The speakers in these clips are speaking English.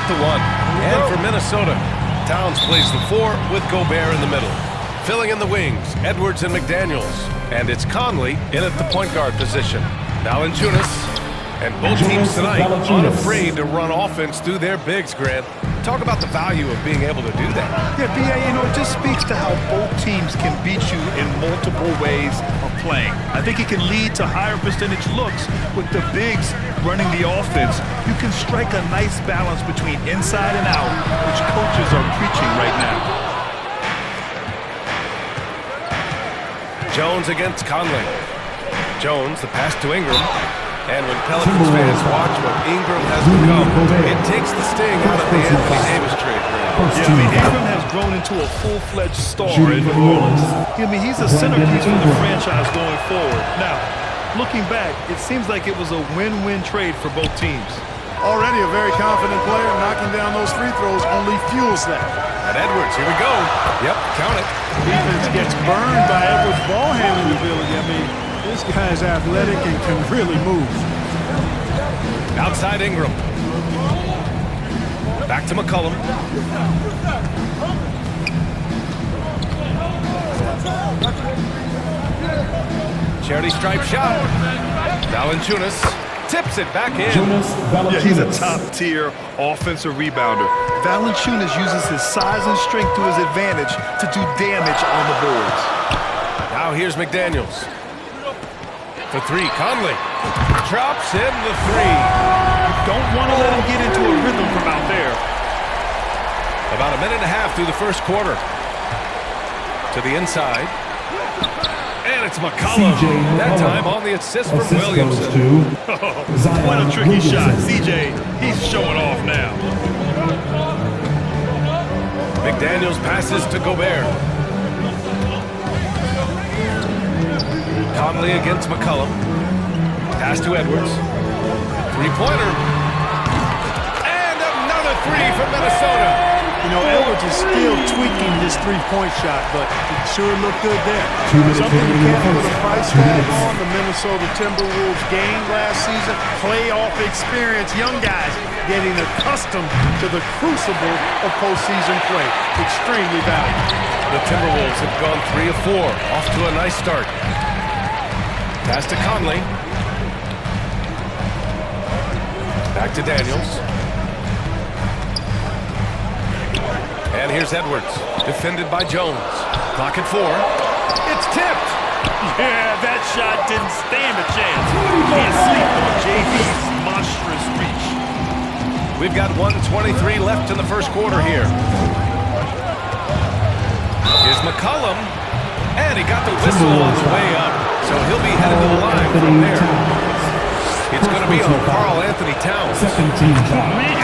back to one. And for Minnesota, Towns plays the 4 with Gobert in the middle. Filling in the wings, Edwards and McDaniels. And it's Conley in at the point guard position. Valanciunas. And both teams tonight unafraid to run offense through their bigs, Grant. Talk about the value of being able to do that. Yeah, B.A., it just speaks to how both teams can beat you in multiple ways of playing. I think it can lead to higher percentage looks with the bigs running the offense. You can strike a nice balance between inside and out, which coaches are preaching right now. Jones against Conley. Jones, the pass to Ingram. And when Pelicans fans watch what Ingram has become, it takes the sting out of the Anthony Davis trade. Yeah, Ingram has grown into a full-fledged star in New Orleans. He's a centerpiece for the franchise going forward. Now, looking back, it seems like it was a win-win trade for both teams. Already a very confident player, knocking down those free throws only fuels that. And Edwards, here we go. Yep, count it. Defense gets burned by Edwards' ball handling ability. This guy's athletic and can really move. Outside Ingram. Back to McCollum. Charity stripe shot. Valanciunas tips it back in. Yeah, he's a top-tier offensive rebounder. Valanciunas uses his size and strength to his advantage to do damage on the boards. Now here's McDaniels. For 3, Conley drops in the 3. Don't want to let him get into a rhythm from out there. About a minute and a half through the first quarter. To the inside. And it's McCollum. That time on the assist from Williamson. What a tricky shot. CJ, he's showing off now. McDaniels passes to Gobert. Conley against McCollum. Pass to Edwards. Three-pointer. And another 3 from Minnesota. Edwards is still tweaking his three-point shot, but it sure looked good there. Something you can't put a price tag on. The Minnesota Timberwolves game last season. Playoff experience. Young guys getting accustomed to the crucible of postseason play. Extremely valuable. The Timberwolves have gone 3 of 4. Off to a nice start. Pass to Conley. Back to Daniels. And here's Edwards, defended by Jones. Clock at 4. It's tipped. Yeah, that shot didn't stand a chance. Can't sleep on JV's monstrous reach. We've got 1:23 left in the first quarter here. Here's McCollum. And he got the whistle on the way up. So he'll be headed to the line from there. It's going to be on Karl Anthony Towns. Man,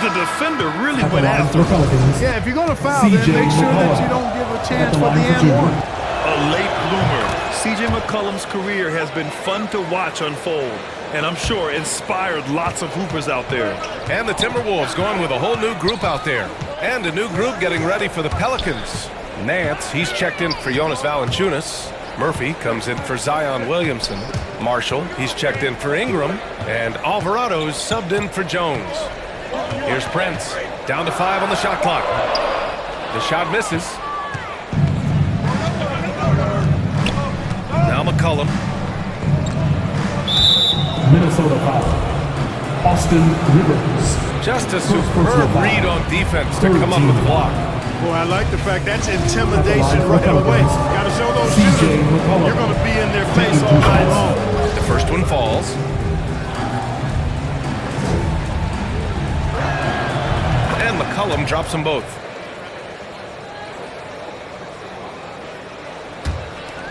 the defender really went after him. Yeah, if you're going to foul, then make sure that you don't give a chance for the and one. A late bloomer. C.J. McCollum's career has been fun to watch unfold, and I'm sure inspired lots of hoopers out there. And the Timberwolves going with a whole new group out there. And a new group getting ready for the Pelicans. Nance, he's checked in for Jonas Valanciunas. Murphy comes in for Zion Williamson. Marshall, he's checked in for Ingram. And Alvarado's subbed in for Jones. Here's Prince, down to 5 on the shot clock. The shot misses. Now McCollum. Minnesota foul. Austin Rivers. Just a superb read on defense to come up with the block. Boy, I like the fact that's intimidation right away. Got to show those shooters. You're going to be in their face all night long. The first one falls. And McCollum drops them both.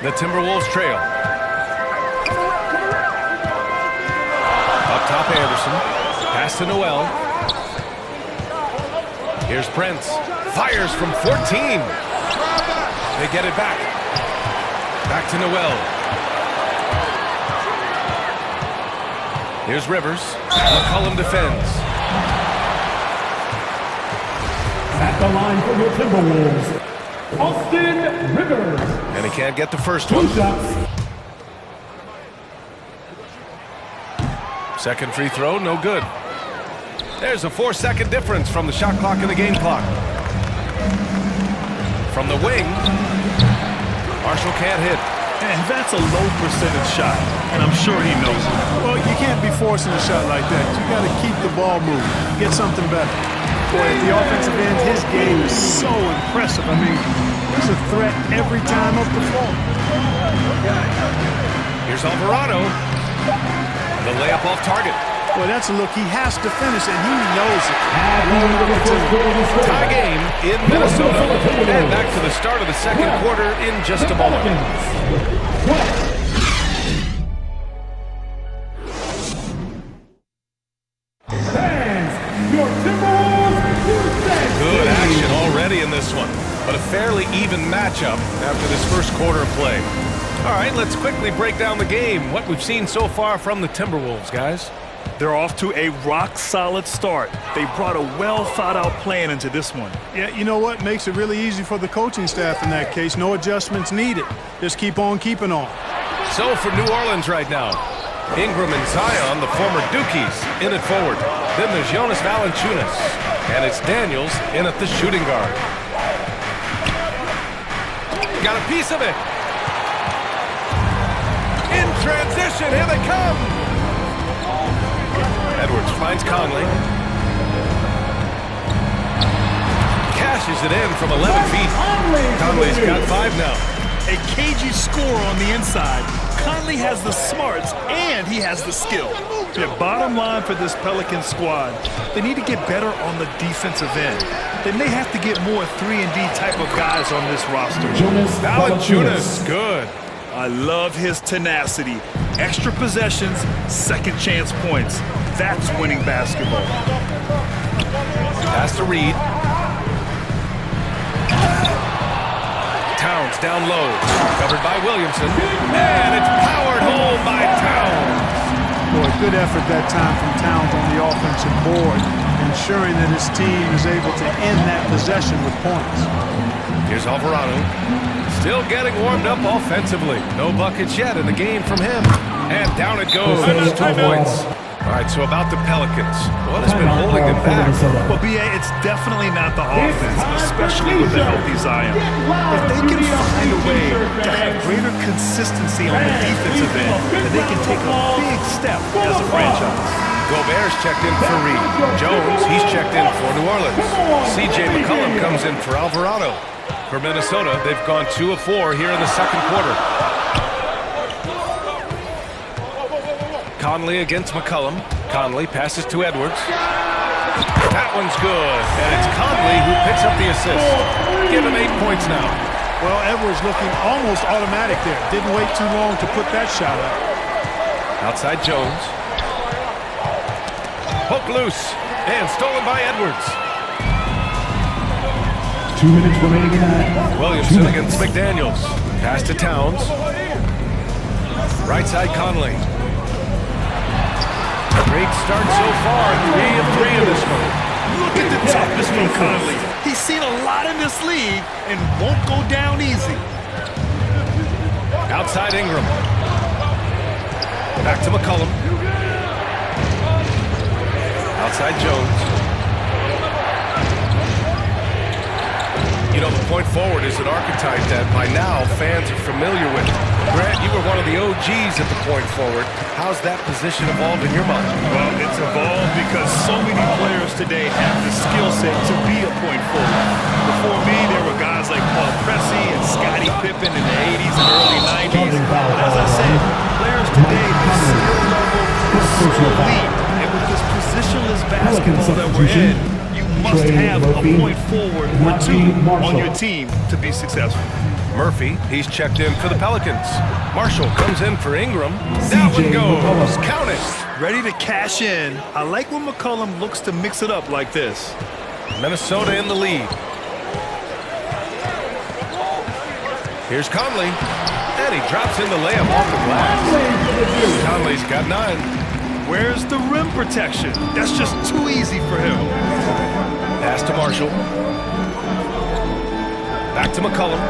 The Timberwolves trail. Up top, Anderson. Pass to Noel. Here's Prince. Fires from 14. They get it back. Back to Noel. Here's Rivers. McCollum defends. At the line for your Timberwolves, Austin Rivers. And he can't get the first one. 2 shots. Second free throw, no good. There's a 4-second difference from the shot clock and the game clock. From the wing, Marshall can't hit. And that's a low percentage shot, and I'm sure he knows it. Well, you can't be forcing a shot like that. You got to keep the ball moving. Get something better. Boy, at the offensive end, his game is so impressive. I mean, he's a threat every time up the floor. Here's Alvarado. The layup off target. Boy, that's a look he has to finish, and he knows it. Tie game in Minnesota. And back to the start of the second quarter in just a moment. Good action already in this one, but a fairly even matchup after this first quarter of play. All right, let's quickly break down the game. What we've seen so far from the Timberwolves, guys. They're off to a rock-solid start. They brought a well-thought-out plan into this one. Yeah, you know what? Makes it really easy for the coaching staff in that case. No adjustments needed. Just keep on keeping on. So for New Orleans right now, Ingram and Zion, the former Dukies, in it forward. Then there's Jonas Valanciunas, and it's Daniels in at the shooting guard. Got a piece of it. In transition, here they come. Edwards finds Conley. Cashes it in from 11 feet. Conley's got 5 now. A cagey score on the inside. Conley has the smarts and he has the skill. The bottom line for this Pelicans squad, they need to get better on the defensive end. They may have to get more 3-and-D type of guys on this roster. Valanciunas, good. I love his tenacity. Extra possessions, second chance points. That's winning basketball. Pass to Reed. Towns down low. Covered by Williamson. And it's powered home by Towns. Boy, good effort that time from Towns on the offensive board, ensuring that his team is able to end that possession with points. Here's Alvarado. Still getting warmed up offensively. No buckets yet in the game from him. And down it goes. 2 points. All right, so about the Pelicans. What has been holding them back? Well, B.A., it's definitely not the offense, especially with a healthy Zion. If they can find a way to have greater consistency on the defensive end, then they can take a big step as a franchise. Gobert's checked in for Reed. Jones, he's checked in for New Orleans. C.J. McCollum comes in for Alvarado. For Minnesota, they've gone 2 of 4 here in the second quarter. Conley against McCollum. Conley passes to Edwards. That one's good. And it's Conley who picks up the assist. Give him 8 points now. Well, Edwards looking almost automatic there. Didn't wait too long to put that shot up. Outside Jones. Poke loose. And stolen by Edwards. 2 minutes remaining in that. Williamson against McDaniels. Pass to Towns. Right side Conley. Great start so far. 3 of 3 in this one. Look at the toughness from Conley. He's seen a lot in this league and won't go down easy. Outside Ingram. Back to McCollum. Outside Jones. You know, the point forward is an archetype that by now fans are familiar with. Grant, you were one of the OGs at the point forward. How's that position evolved in your mind? Well, it's evolved because so many players today have the skill set to be a point forward. Before me, there were guys like Paul Pressey and Scottie Pippen in the 80s and early 90s. But as I said, players today, the skill level is so elite. And with this positionless basketball that we're in, you must have a point forward or 2 on your team to be successful. Murphy, he's checked in for the Pelicans. Marshall comes in for Ingram. That one goes. Count it. Ready to cash in. I like when McCollum looks to mix it up like this. Minnesota in the lead. Here's Conley. And he drops in the layup off the glass. Conley's got 9. Where's the rim protection? That's just too easy for him. Pass to Marshall. Back to McCollum.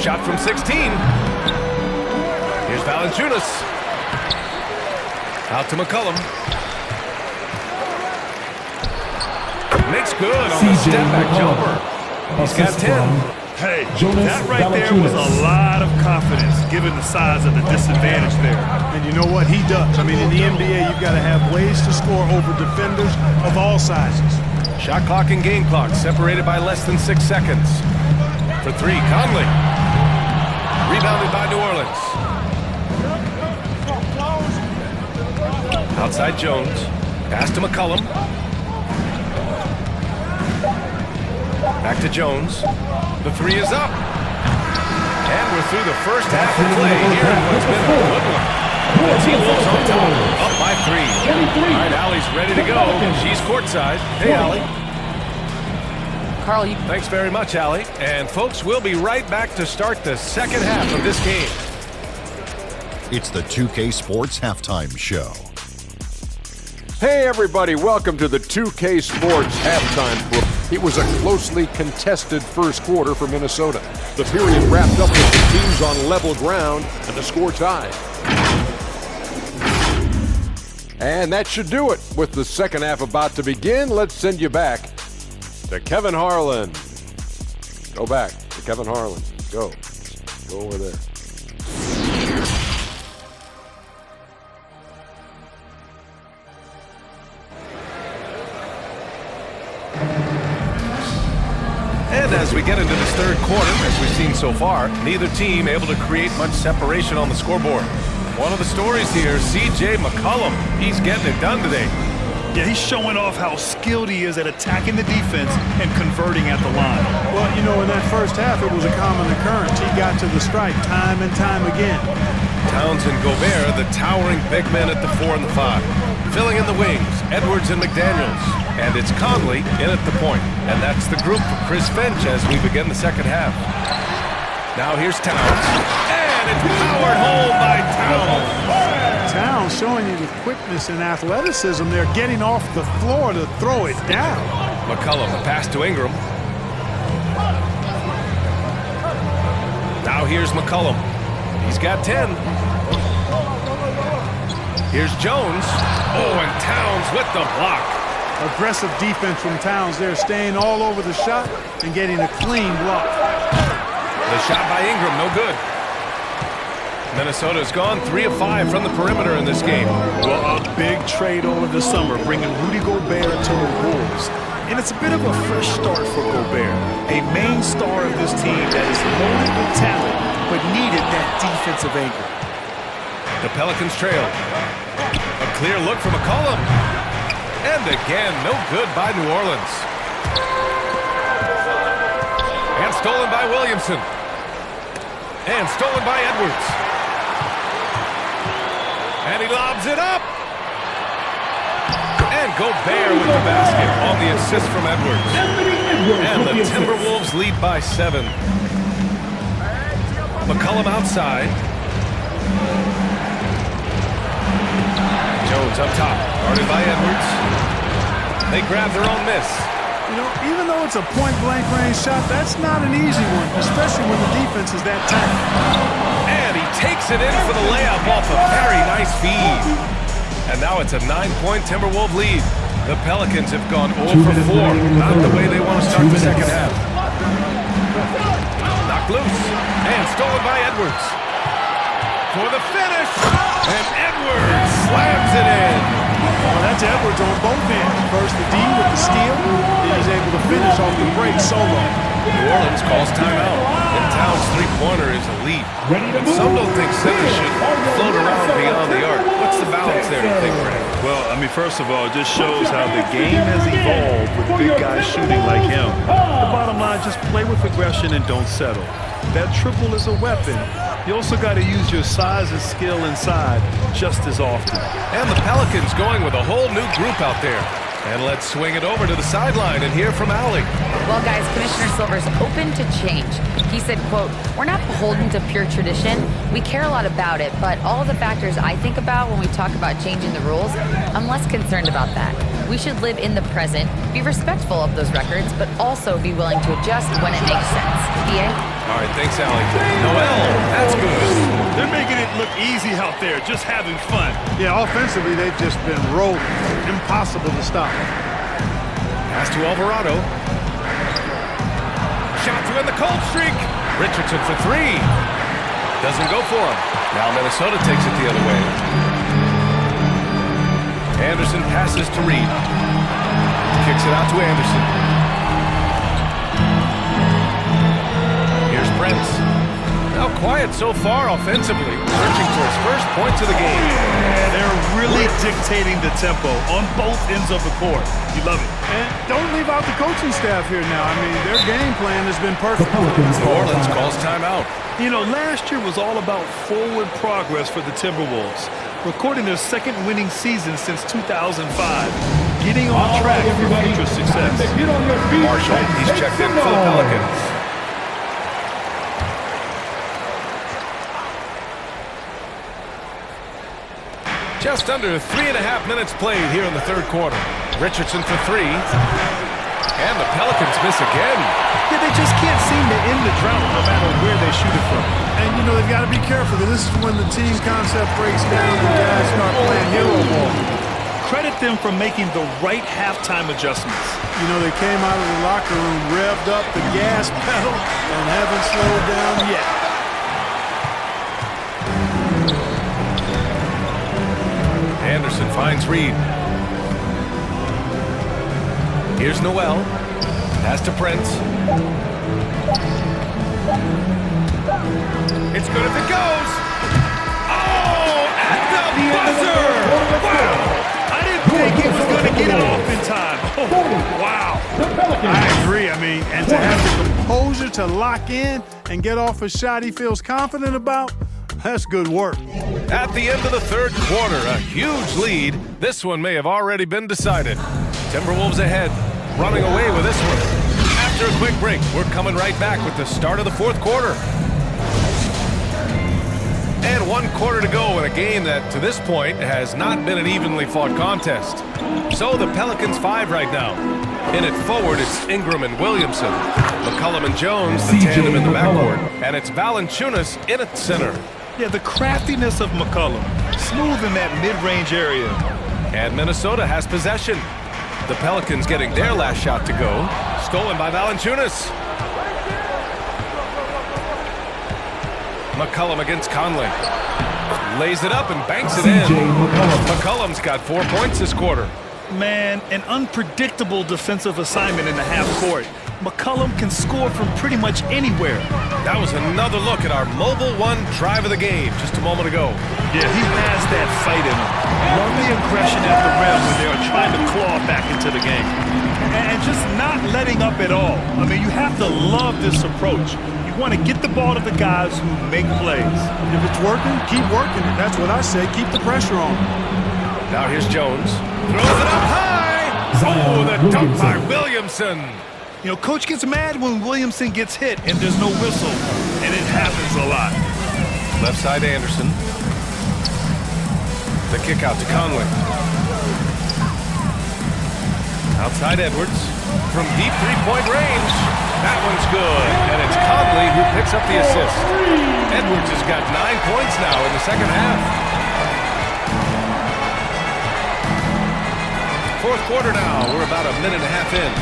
Shot from 16. Here's Valanciunas. Out to McCollum. Makes good on the step-back jumper. He's got 10. Hey, that right there was a lot of confidence, given the size of the disadvantage there. And you know what? He does. I mean, in the NBA, you've got to have ways to score over defenders of all sizes. Shot clock and game clock separated by less than 6 seconds. For three, Conley. Rebounded by New Orleans. Outside Jones. Pass to McCollum. Back to Jones. The three is up. And we're through the first half of play here in what's been a good one. The T-Wolves on top, up by 3. All right, Allie's ready to go. She's courtside. Hey, Allie. Carl, Thanks very much, Allie. And folks, we'll be right back to start the second half of this game. It's the 2K Sports Halftime Show. Hey everybody, welcome to the 2K Sports Halftime. It was a closely contested first quarter for Minnesota. The period wrapped up with the teams on level ground and the score tied. And that should do it. With the second half about to begin, let's send you back to Kevin Harlan. Go back to Kevin Harlan. Go over there. And as we get into this third quarter, as we've seen so far, neither team able to create much separation on the scoreboard. One of the stories here, C.J. McCollum. He's getting it done today. Yeah, he's showing off how skilled he is at attacking the defense and converting at the line. Well, you know, in that first half, it was a common occurrence. He got to the stripe time and time again. Towns and Gobert, the towering big men at the 4 and the 5. Filling in the wings, Edwards and McDaniels. And it's Conley in at the point. And that's the group for Chris Finch as we begin the second half. Now here's Towns. And it's powered home by Towns. Towns showing you the quickness and athleticism. They're getting off the floor to throw it down. McCollum, the pass to Ingram. Now here's McCollum. He's got 10. Here's Jones. Oh, and Towns with the block. Aggressive defense from Towns there, staying all over the shot and getting a clean block. The shot by Ingram, no good. Minnesota's gone 3 of 5 from the perimeter in this game. Well, a big trade over the summer, bringing Rudy Gobert to the Wolves. And it's a bit of a fresh start for Gobert, a main star of this team that is loaded with talent, but needed that defensive anchor. The Pelicans trail. A clear look from McCollum. And again, no good by New Orleans. And stolen by Williamson. And stolen by Edwards. And he lobs it up. And Gobert with the basket on the assist from Edwards. And the Timberwolves lead by 7. McCollum outside. Jones up top, guarded by Edwards. They grab their own miss. You know, even though it's a point-blank range shot, that's not an easy one, especially when the defense is that tight. And he takes it in for the layup off a very nice feed. And now it's a 9-point Timberwolves lead. The Pelicans have gone 0 for 4. Not the way they want to start the second half. Knocked loose. And stolen by Edwards. For the finish. And Edwards slams it in. Well, that's Edwards on both ends. First the D with the steal, then he's able to finish off the break solo. New Orleans calls timeout. And Towns' three-pointer is elite. And some don't think centers should float around beyond the arc. What's the balance there, do you think, Brad? Well, I mean, first of all, it just shows how the game has evolved with big guys shooting like him. The bottom line, just play with aggression and don't settle. That triple is a weapon. You also got to use your size and skill inside just as often. And the Pelicans going with a whole new group out there. And let's swing it over to the sideline and hear from Allie. Well, guys, Commissioner Silver's open to change. He said, quote, "We're not beholden to pure tradition. We care a lot about it, but all of the factors I think about when we talk about changing the rules, I'm less concerned about that. We should live in the present, be respectful of those records, but also be willing to adjust when it makes sense." PA? All right, thanks, Allie. Noel, that's good. They're making it look easy out there, just having fun. Yeah, offensively, they've just been rolling. Impossible to stop. Pass to Alvarado. Shot to end the cold streak. Richardson for three. Doesn't go for him. Now Minnesota takes it the other way. Anderson passes to Reed. Kicks it out to Anderson. Here's Prince. Now quiet so far offensively. Searching for his first points of the game. Yeah, they're really dictating the tempo on both ends of the court. You love it. And don't leave out the coaching staff here now. I mean, their game plan has been perfect. New Orleans calls timeout. You know, last year was all about forward progress for the Timberwolves, recording their second winning season since 2005, getting on track for future success. Marshall, he's checked in for the Pelicans. Just under 3.5 minutes played here in the third quarter. Richardson for three. And the Pelicans miss again. Yeah, they just can't seem to end the drought no matter where they shoot it from. And, you know, they've got to be careful because this is when the team concept breaks down and guys start playing hero ball. Credit them for making the right halftime adjustments. You know, they came out of the locker room, revved up the gas pedal, and haven't slowed down yet. Anderson finds Reed. Here's Noel. Pass to Prince. It's good if it goes. Oh, at the buzzer! Wow! I didn't think he was going to get it off in time. Oh, wow. I agree. I mean, and to have the composure to lock in and get off a shot he feels confident about, that's good work. At the end of the third quarter, a huge lead. This one may have already been decided. Timberwolves ahead, running away with this one. After a quick break, we're coming right back with the start of the fourth quarter. And 1 quarter to go in a game that, to this point, has not been an evenly fought contest. So the Pelicans 5 right now. In it forward, it's Ingram and Williamson. McCollum and Jones, the tandem in the backcourt. And it's Valanciunas in at center. Yeah, the craftiness of McCollum. Smooth in that mid-range area. And Minnesota has possession. The Pelicans getting their last shot to go. Stolen by Valanciunas. McCollum against Conley. Lays it up and banks it in. McCollum's got 4 points this quarter. Man, an unpredictable defensive assignment in the half court. McCollum can score from pretty much anywhere. That was another look at our mobile one drive of the game just a moment ago. Yeah, he has that fight in him. Love the aggression at the rim when they are trying to claw back into the game. And just not letting up at all. I mean, you have to love this approach. You want to get the ball to the guys who make plays. If it's working, keep working. That's what I say. Keep the pressure on. Now here's Jones. Throws it up high. Oh, the dunk by Williamson. You know, coach gets mad when Williamson gets hit and there's no whistle, and it happens a lot. Left side Anderson. The kick out to Conley. Outside Edwards. From deep three-point range. That one's good. And it's Conley who picks up the assist. Edwards has got 9 points now in the second half. Fourth quarter now. We're about a minute and a half in.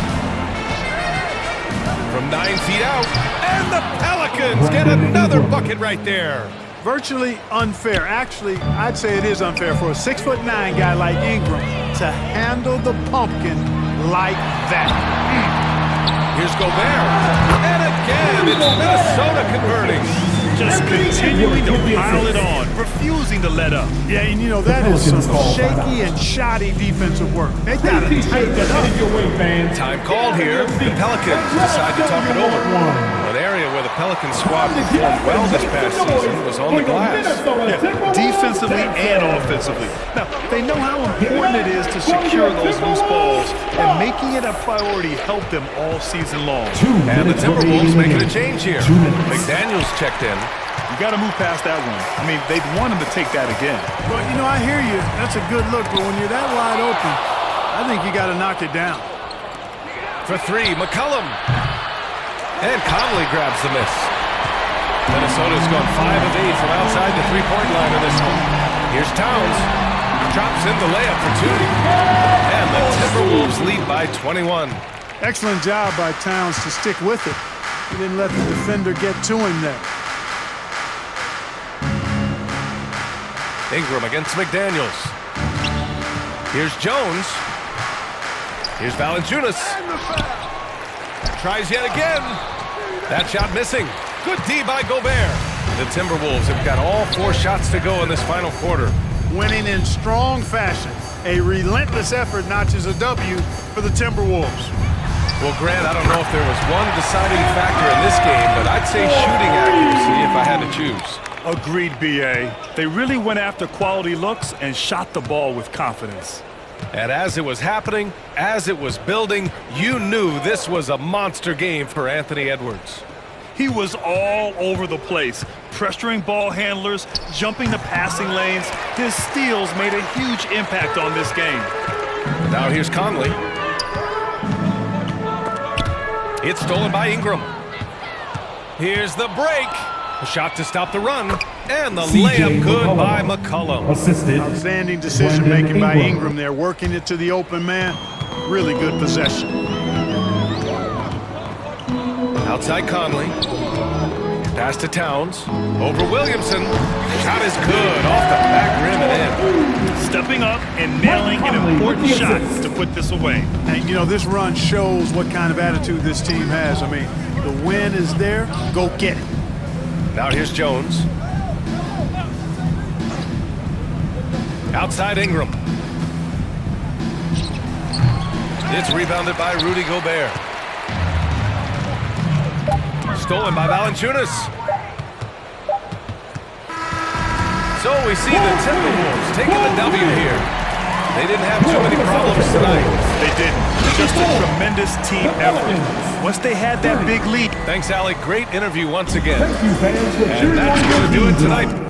From 9 feet out, and the Pelicans get another bucket right there. Virtually unfair. Actually, I'd say it is unfair for a 6'9" guy like Ingram to handle the pumpkin like that. Here's Gobert. And again, it's Minnesota converting. Just continuing to pile it on, refusing to let up. Yeah, and you know, that is some shaky and shoddy defensive work. They got to tighten it up. Time called here. The Pelicans decide to talk it over. An area where the Pelicans squad performed well this past season was on the glass. Yeah, defensively and offensively. Now, they know how important it is to secure those loose balls, and making it a priority helped them all season long. And the Timberwolves making a change here. McDaniels checked in. You got to move past that one. I mean, they'd want him to take that again. Well, you know, I hear you. That's a good look, but when you're that wide open, I think you got to knock it down. For three, McCollum. And Conley grabs the miss. Minnesota's gone 5 of 8 from outside the three-point line in this one. Here's Towns. Drops in the layup for 2. And the Timberwolves lead by 21. Excellent job by Towns to stick with it. He didn't let the defender get to him there. Ingram against McDaniels. Here's Jones. Here's Valanciunas. Tries yet again. That shot missing. Good D by Gobert. The Timberwolves have got all 4 shots to go in this final quarter. Winning in strong fashion. A relentless effort notches a W for the Timberwolves. Well, Grant, I don't know if there was one deciding factor in this game, but I'd say shooting accuracy if I had to choose. Agreed, B.A. They really went after quality looks and shot the ball with confidence. And as it was happening, as it was building, you knew this was a monster game for Anthony Edwards. He was all over the place, pressuring ball handlers, jumping the passing lanes. His steals made a huge impact on this game. Now here's Conley. It's stolen by Ingram. Here's the break. A shot to stop the run. And the layup good by McCollum. Assisted. Outstanding decision-making by Ingram there, working it to the open man. Really good possession. Outside Conley. Pass to Towns. Over Williamson. Shot is good. Off the back rim and in. Stepping up and nailing an important shot to put this away. And, you know, this run shows what kind of attitude this team has. I mean, the win is there. Go get it. Now here's Jones. Outside Ingram. It's rebounded by Rudy Gobert. Stolen by Valanciunas. So we see the Timberwolves taking the W here. They didn't have too many problems tonight. They didn't. Just a tremendous team effort. Once they had that big lead. Thanks, Alec. Great interview once again. Thank you, fans, for And cheering that's on going your to do it team tonight.